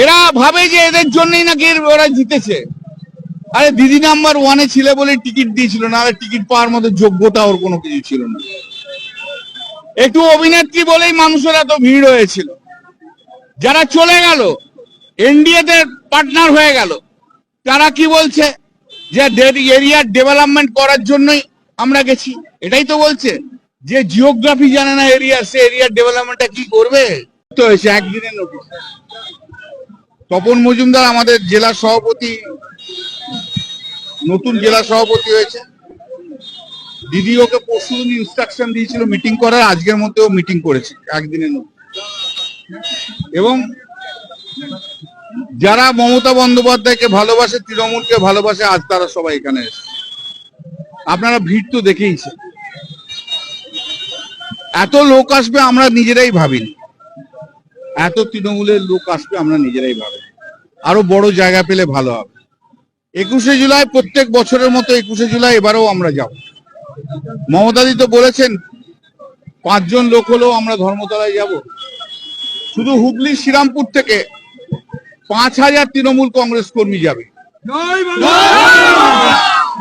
এরা ভাবে যে এদের জন্যই নাকি ওরা জিতেছে। আরে দিদি নাম্বার 1-এ ছিল বলে টিকিট দিয়েছিল, না টিকিট পাওয়ার মতো যোগ্যতা ওর কোনো কিছু ছিল না। একটু অভিনেত্রী বলেই মানুষের এত ভিড় হয়েছিল। যারা চলে গেল, এনডিএতে পার্টনার হয়ে গেল, তারা কি বলছে যে এরিয়ার ডেভেলপমেন্ট করার জন্যই আমরা গেছি। এটাই তো বলছে যে জিওগ্রাফি জানে না এরিয়া, সে এরিয়ার ডেভেলপমেন্টটা কি করবে। তো হয়েছে একদিনের নোটিশ। তপন মজুমদার আমাদের জেলা সভাপতি, নতুন জেলা সভাপতি হয়েছে। দিদি ওকে পরশুদিন ইনস্ট্রাকশন দিয়েছিল মিটিং করার, আজকের মধ্যেও মিটিং করেছে একদিনের নোটিশ। এবং যারা মমতা বন্দ্যোপাধ্যায়কে ভালোবাসে, তৃণমূলকে ভালোবাসে, আজ তারা সবাই এখানে এসেছে। আপনারা ভিড় তো দেখেইছেন। এত লোক আসবে আমরা নিজেরাই ভাবিনি, এত তৃণমূলের লোক আসবে আমরা নিজেরাই ভাবি। আরো বড় জায়গা পেলে ভালো হবে। 21শে জুলাই প্রত্যেক বছরের মতো 21শে জুলাই এবারেও আমরা যাব। মমতাদি তো বলেছেন 5 জন লোক হলেও আমরা ধর্মতলায় যাব। শুধু হুগলি শ্রীরামপুর থেকে 5000 তৃণমূল কংগ্রেস কর্মী যাবে।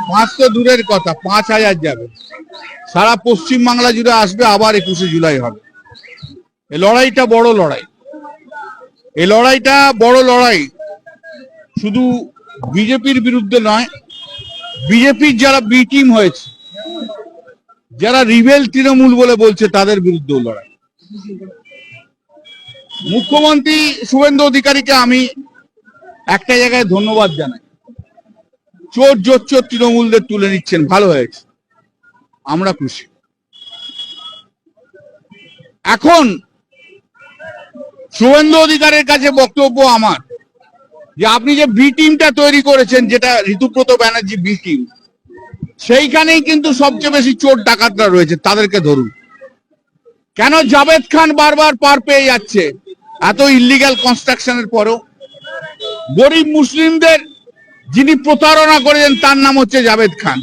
5 তো দূরের কথা, 5000 যাবে। সারা পশ্চিম বাংলা জুড়ে আসবে। আবার 21শে জুলাই হবে। এই লড়াইটা বড় লড়াই। এই লড়াইটা বড় লড়াই, শুধু বিজেপির বিরুদ্ধে নয়, বিজেপির যারা বি টিম হয়েছে, যারা রিবেল তৃণমূল বলে বলছে, তাদের বিরুদ্ধেও লড়াই। মুখ্যমন্ত্রী শুভেন্দু অধিকারীকে আমি একটা জায়গায় ধন্যবাদ জানাই। চোর জোচ্চোর তৃণমূলদের তুলে নিচ্ছেন, ভালো হয়েছে, আমরা খুশি। এখন শুভেন্দু অধিকারীর কাছে বক্তব্য আমার, যে আপনি যে বি টিমটা তৈরি করেছেন, যেটা ঋতুব্রত ব্যানার্জি বি টিম, সেইখানেই কিন্তু সবচেয়ে বেশি চোর ডাকাতরা রয়েছে, তাদেরকে ধরুন। কেন জাভেদ খান বারবার পার পেয়ে যাচ্ছে এত ইল্লিগাল কনস্ট্রাকশনের পরেও? গরিব মুসলিমদের যিনি প্রতারণা করেছেন তার নাম হচ্ছে জাভেদ খান।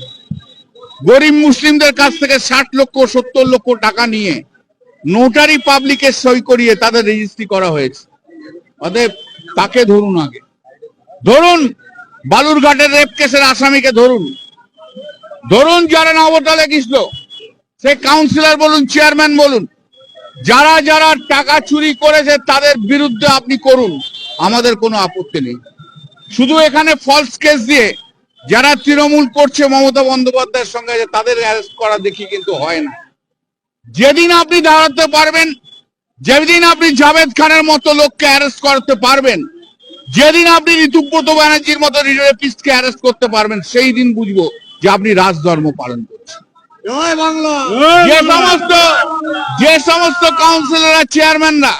গরিব মুসলিমদের কাছ থেকে 60 লক্ষ 70 লক্ষ টাকা নিয়ে নোটারি পাবলিকের সই করিয়ে তাদের রেজিস্ট্রি করা হয়েছে। অতএব তাকে ধরুন, আগে ধরুন। বালুরঘাটের রেপ কেসের আসামিকে ধরুন। ধরুন যারা নবতলে গেছিল, সে কাউন্সিলর বলুন, চেয়ারম্যান বলুন, যারা যারা টাকা চুরি করেছে তাদের বিরুদ্ধে আপনি করুন, আমাদের কোনো আপত্তি নেই। শুধু এখানে ফলস কেস দিয়ে যারা তৃণমূল করছে মমতা বন্দ্যোপাধ্যায়ের সঙ্গে, তাদের অ্যারেস্ট করা দেখি কিন্তু হয় না। যেদিন আপনি দাঁড়াতে পারবেন, যেদিন আপনি জাভেদ খানের মতো লোককে অ্যারেস্ট করতে পারবেন, যেদিন আপনি ঋতুব্রত ব্যানার্জির মতো রেপিস্টকে অ্যারেস্ট করতে পারবেন, সেই দিন বুঝবো যে আপনি রাজধর্ম পালন করছেন। যে সমস্ত কাউন্সিলররা, চেয়ারম্যানরা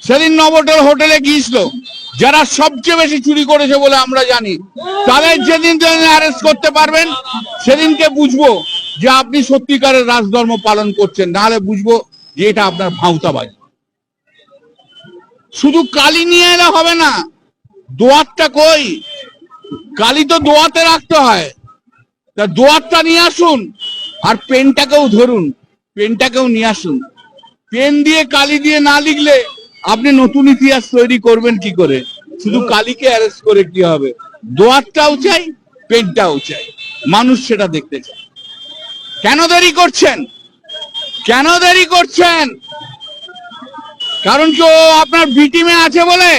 সেদিন নবটেল হোটেলে গিয়েছিল, যারা সবচেয়ে বেশি চুরি করেছে বলে আমরা জানি, তাদের যেদিন অ্যারেস্ট করতে পারবেন, সেদিনকে বুঝবো যে আপনি সত্যিকারের রাজধর্ম পালন করছেন। নাহলে বুঝবো যে এটা আপনার ভাঁওতাবাজি। শুধু কালি নিয়ে এলে হবে না, দোয়াতটা কই? কালি তো দোয়াতে রাখতে হয়, তা দোয়াতটা নিয়ে আসুন। আর পেনটাকেও ধরুন, পেনটাকেও নিয়ে আসুন। পেন দিয়ে কালি দিয়ে না লিখলে আপনি নতুন ইতিহাস তৈরি করবেন কি করে? শুধু কালিকে অ্যারেস্ট করে কি হবে? দোয়াতটাও চাই, পেনটাও চাই। মানুষ সেটা দেখতে চায়। কেন দেরি করছেন? কেন দেরি করছেন? কারণ কি ও আপনার বি টিমে আছে বলে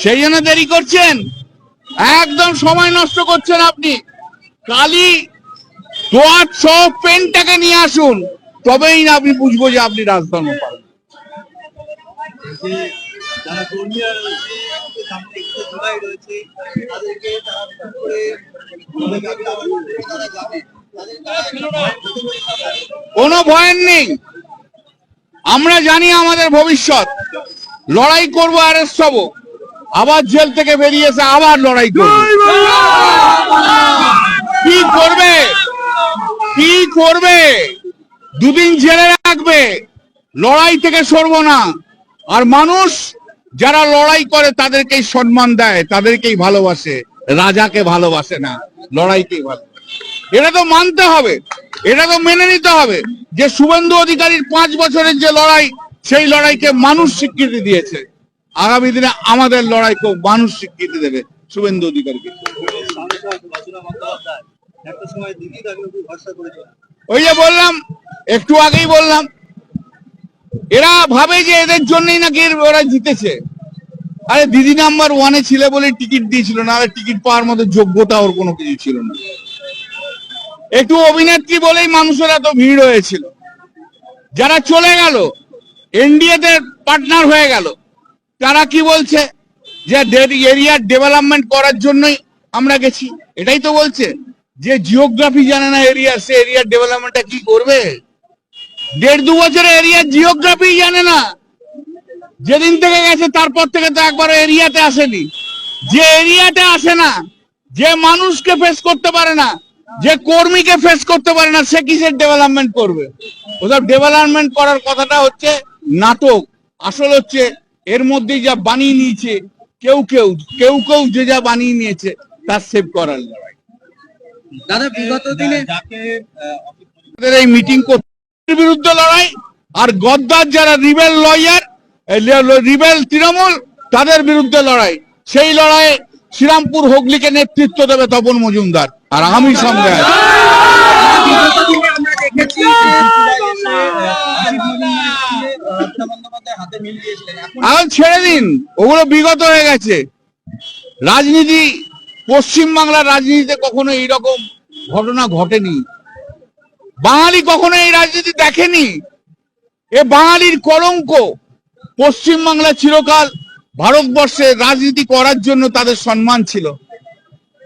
সেই জন্য দেরি করছেন? একদম সময় নষ্ট করছেন আপনি। কালি দোয়াত সহ পেনটাকে নিয়ে আসুন, তবেই না আপনি বুঝবো যে আপনি রাজধর্ম পালন। কোনো ভয় নেই, আমরা জানি আমাদের ভবিষ্যৎ। লড়াই করবো, অ্যারেস্ট হবো, আবার জেল থেকে বেরিয়ে এসে আবার লড়াই করবো। কি করবে? কি করবে? 2 দিন জেলে রাখবে, লড়াই থেকে সরবো না। আর মানুষ যারা লড়াই করে তাদেরকেই সম্মান দেয়, তাদেরকেই ভালোবাসে, রাজাকে ভালোবাসে না, লড়াইকেই ভালোবাসে। এটা তো মানতে হবে, এটা তো মেনে নিতে হবে যে শুভেন্দু অধিকারীর 5 বছরের যে লড়াই, সেই লড়াইকে মানুষ স্বীকৃতি দিয়েছে। আগামী দিনে আমাদের লড়াইকে মানুষ স্বীকৃতি দেবে শুভেন্দু অধিকারীকে। ওই যে বললাম, একটু আগেই বললাম, এরা ভাবে যে এদের জন্যই নাকি ওরা জিতেছে। আরে দিদি নাম্বার ওয়ানে ছিল বলে টিকিট দিয়েছিল, না টিকিট পাওয়ার মতো যোগ্যতা ওর কোনো কিছু ছিল না। একটু অভিনেত্রী বলেই মানুষের এত ভিড় হয়েছিল। যারা চলে গেল, এনডিএতে পার্টনার হয়ে গেল, তারা কি বলছে যে এরিয়ার ডেভেলপমেন্ট করার জন্যই আমরা গেছি। এটাই তো বলছে যে জিওগ্রাফি জানে না এরিয়া, সে এরিয়ার ডেভেলপমেন্টটা কি করবে? 1.5-2 বছরে এরিয়ার জিওগ্রাফি জানে না। যেদিন থেকে গেছে তারপর থেকে তো একবারও এরিয়াতে আসেনি। যে এরিয়াতে আসে না, যে মানুষকে ফেস করতে পারে না, যে কর্মীকে ফেস করতে পারে না, সে কিসের ডেভেলপমেন্ট করবে? ওসব ডেভেলপমেন্ট করার কথাটা হচ্ছে নাটক। আসল হচ্ছে এর মধ্যেই যা বানিয়ে নিয়েছে কেউ কেউ কেউ কেউ যে যা বানিয়ে নিয়েছে তার সেভ করার লড়াই। দাদা বিগত দিনে এই মিটিং করতে বিরুদ্ধে লড়াই, আর গদ্দার যারা রিবেল লয়ার, রিবেল তৃণমূল, তাদের বিরুদ্ধে লড়াই। সেই লড়াইয়ে শ্রীরামপুর হুগলিকে নেতৃত্ব দেবে তপন মজুমদার, আর আমি সঙ্গে আছি। বিগত দিনে আমরা দেখেছি হাতে মিল দিয়েছিলেন, এখন ছেড়ে দিন, ওগুলো বিগত হয়ে গেছে। রাজনীতি, পশ্চিমবাংলার রাজনীতিতে কখনো এইরকম ঘটনা ঘটেনি। বাঙালি কখনো এই রাজনীতি দেখেনি। এ বাঙালির কলঙ্ক। পশ্চিমবাংলা চিরকাল ভারতবর্ষে রাজনীতি করার জন্য তাদের সম্মান ছিল।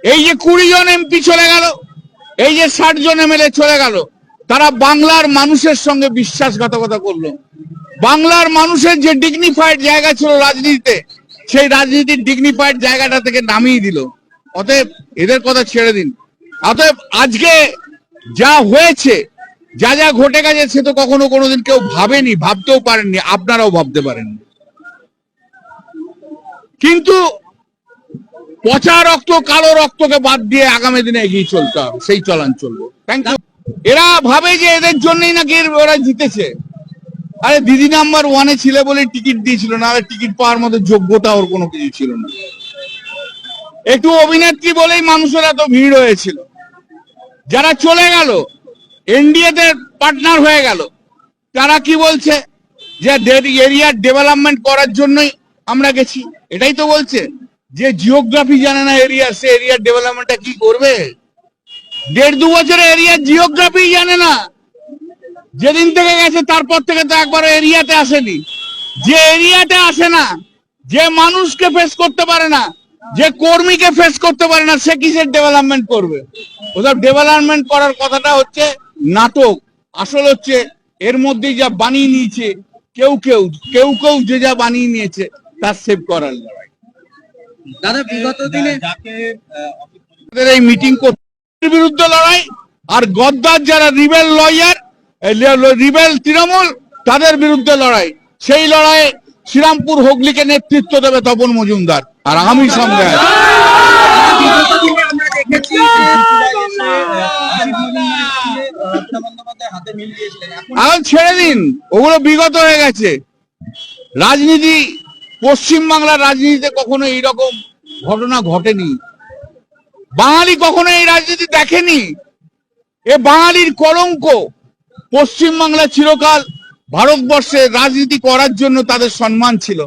এই যে 20 জন এমপি চলে গেল, এই যে 60 জন এমএলএ চলে গেল, তারা বাংলার মানুষের সঙ্গে বিশ্বাসঘাতকতা করলো। বাংলার মানুষের যে ডিগনিফাইড জায়গা ছিল রাজনীতিতে, সেই রাজনীতির ডিগনিফাইড জায়গাটা থেকে নামিয়ে দিল। অতএব এদের কথা ছেড়ে দিন। অতএব আজকে যা হয়েছে, যা যা ঘটে গেছে, সে তো কখনো কোনোদিন কেউ ভাবেনি, ভাবতেও পারেননি, আপনারাও ভাবতে পারেননি। কিন্তু পচা রক্ত, কালো রক্তকে বাদ দিয়ে আগামী দিনে এগিয়ে চলতে হবে, সেই চলান চলবে। Thank you. এরা ভাবে যে এদের জন্যই নাকি ওরা জিতেছে। আরে দিদি নাম্বার ওয়ানে ছিল বলে টিকিট দিয়েছিল, না টিকিট পাওয়ার মতো যোগ্যতা ওর কোনো কিছু ছিল না। একটু অভিনেত্রী বলেই মানুষের এত ভিড় হয়েছিল। যারা চলে গেল, এনডিএতে পার্টনার হয়ে গেল, তারা কি বলছে যে এরিয়ার ডেভেলপমেন্ট করার জন্যই আমরা গেছি। এটাই তো বলছে যে জিওগ্রাফি জানে না এরিয়া, সে এরিয়ার ডেভেলপমেন্টটা কি করবে? 1.5-2 বছরে এরিয়ার জিওগ্রাফি জানে না। যেদিন থেকে গেছে তারপর থেকে তো একবারও এরিয়াতে আসেনি। যে এরিয়াতে আসে না, যে মানুষকে ফেস করতে পারে না, যে কর্মীকে ফেস করতে পারে না, সে কিসের ডেভেলপমেন্ট করবে? ওসব ডেভেলপমেন্ট করার কথাটা হচ্ছে নাটক। আসল হচ্ছে এর মধ্যেই যা বানিয়ে নিয়েছে কেউ কেউ যে যা বানিয়ে নিয়েছে তার সেভ করার লড়াই। দাদা বিগত দিনে এই মিটিং করতে বিরুদ্ধে লড়াই, আর গদ্দার যারা রিবেল লয়ার, রিবেল তৃণমূল, তাদের বিরুদ্ধে লড়াই। সেই লড়াইয়ে শ্রীরামপুর হুগলিকে নেতৃত্ব দেবে তপন মজুমদার, আর আমি সঙ্গে আছি। বিগত দিনে আমরা দেখেছি হাতে মিল দিয়েছিলেন, এখন ছেড়ে দিন, ওগুলো বিগত হয়ে গেছে। রাজনীতি, পশ্চিমবাংলার রাজনীতিতে কখনো এইরকম ঘটনা ঘটেনি। বাঙালি কখনো এই রাজনীতি দেখেনি। এ বাঙালির কলঙ্ক। পশ্চিমবাংলা চিরকাল ভারতবর্ষে রাজনীতি করার জন্য তাদের সম্মান ছিল।